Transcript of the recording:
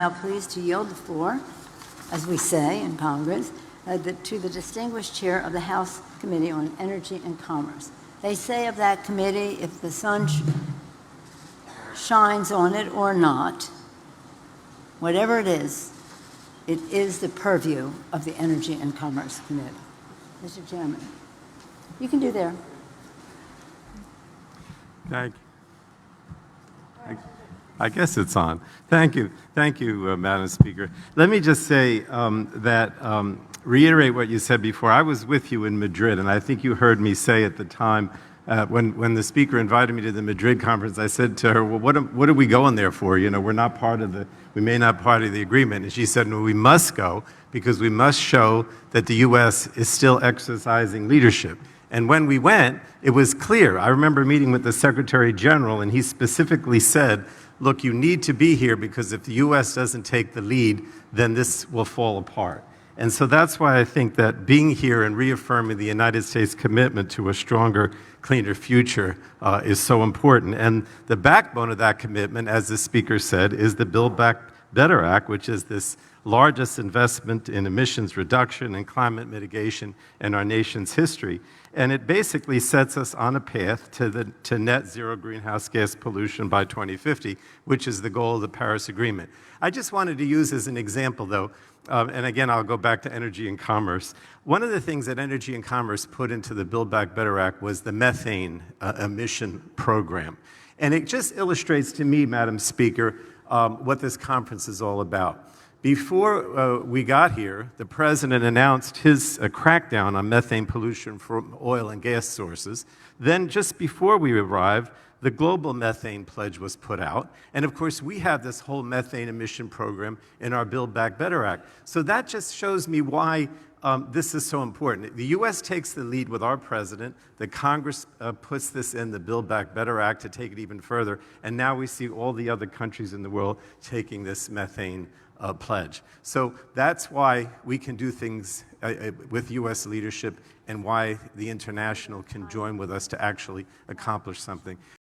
Now pleased to yield the floor, as we say in Congress, to the distinguished chair of the House Committee on Energy and Commerce. They say of that committee, if the sun shines on it or not, whatever it is the purview of the Energy and Commerce Committee. Mr. Chairman, you can do there. Thank you. I guess it's on. Thank you, Madam Speaker. Let me just say reiterate what you said before. I was with you in Madrid, and I think you heard me say at the time, when the Speaker invited me to the Madrid conference, I said to her, well, what are we going there for? You know, we may not part of the agreement. And she said, no, we must go because we must show that the U.S. is still exercising leadership. And when we went, it was clear. I remember meeting with the Secretary General, and he specifically said, look, you need to be here because if the U.S. doesn't take the lead, then this will fall apart. And so that's why I think that being here and reaffirming the United States' commitment to a stronger, cleaner future is so important. And the backbone of that commitment, as the Speaker said, is the Build Back Better Act, which is this largest investment in emissions reduction and climate mitigation in our nation's history. And it basically sets us on a path to net zero greenhouse gas pollution by 2050, which is the goal of the Paris Agreement. I just wanted to use as an example, though, and again, I'll go back to energy and commerce. One of the things that Energy and Commerce put into the Build Back Better Act was the methane emission program. And it just illustrates to me, Madam Speaker, what this conference is all about. Before we got here, the President announced his crackdown on methane pollution from oil and gas sources. Then just before we arrived, the global methane pledge was put out. And of course, we have this whole methane emission program in our Build Back Better Act. So that just shows me why this is so important. The U.S. takes the lead with our president. The Congress puts this in the Build Back Better Act to take it even further. And now we see all the other countries in the world taking this methane pledge. So that's why we can do things with U.S. leadership and why the international can join with us to actually accomplish something.